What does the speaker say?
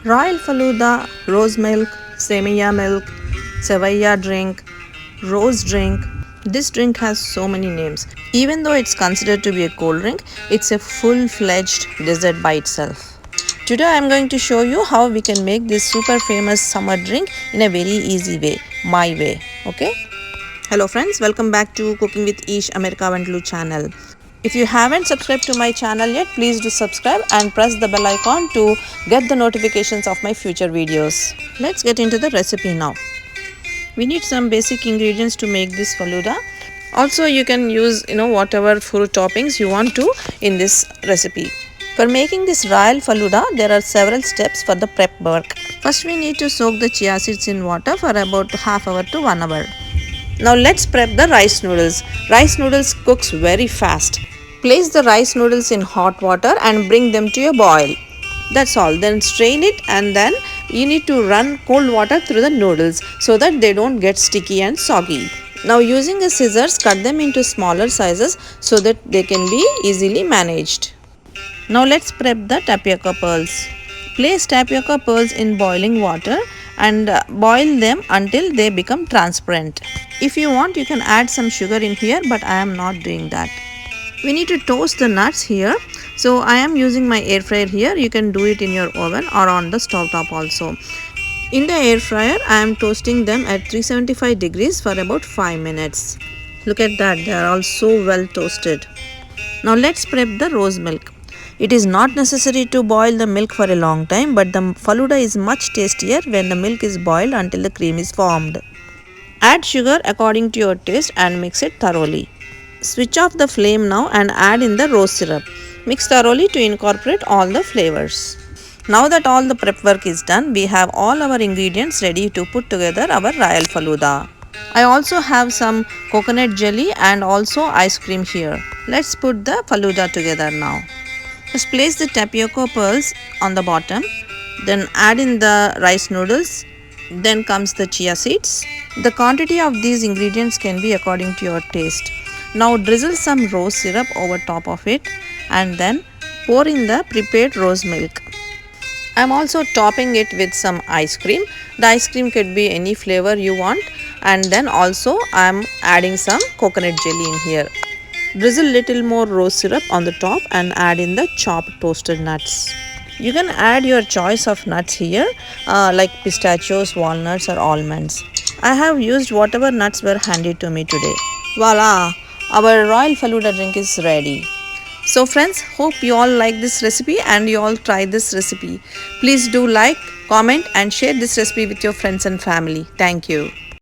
Royal Faluda, rose milk, Semia milk, Sevilla drink, rose drink. This drink has so many names. Even though it's considered to be a cold drink, it's a full-fledged dessert by itself. Today I am going to show you how we can make this super famous summer drink in a very easy way, my way. Okay? Hello friends, welcome back to Cooking with Ish America Vandalu channel. If you haven't subscribed to my channel yet, please do subscribe and press the bell icon to get the notifications of my future videos. Let's get into the recipe now. We need some basic ingredients to make this faluda. Also, you can use whatever fruit toppings you want to in this recipe. For making this royal faluda, there are several steps for the prep work. First, we need to soak the chia seeds in water for about half hour to 1 hour. Now let's prep the rice noodles. Rice noodles cooks very fast. Place the rice noodles in hot water and bring them to a boil. That's all. Then strain it and then you need to run cold water through the noodles so that they don't get sticky and soggy. Now using a scissors, cut them into smaller sizes so that they can be easily managed. Now let's prep the tapioca pearls. Place tapioca pearls in boiling water and boil them until they become transparent. If you want, you can add some sugar in here, but I am not doing that. We need to toast the nuts here. So I am using my air fryer here. You can do it in your oven or on the stove top also. In the air fryer, I am toasting them at 375 degrees for about 5 minutes. Look at that, they are all so well toasted. Now let's prep the rose milk. It is not necessary to boil the milk for a long time, but the faluda is much tastier when the milk is boiled until the cream is formed. Add sugar according to your taste and mix it thoroughly. Switch off the flame now and add in the rose syrup. Mix thoroughly to incorporate all the flavors. Now that all the prep work is done, we have all our ingredients ready to put together our royal faluda. I also have some coconut jelly and also ice cream here. Let's put the faluda together now. Just place the tapioca pearls on the bottom. Then add in the rice noodles. Then comes the chia seeds. The quantity of these ingredients can be according to your taste. Now drizzle some rose syrup over top of it and then pour in the prepared rose milk. I am also topping it with some ice cream. The ice cream could be any flavor you want, and then also I am adding some coconut jelly in here. Drizzle little more rose syrup on the top and add in the chopped toasted nuts. You can add your choice of nuts here like pistachios, walnuts or almonds. I have used whatever nuts were handed to me today. Voila! Our royal faluda drink is ready. So friends, hope you all like this recipe and you all try this recipe. Please do like, comment and share this recipe with your friends and family. Thank you.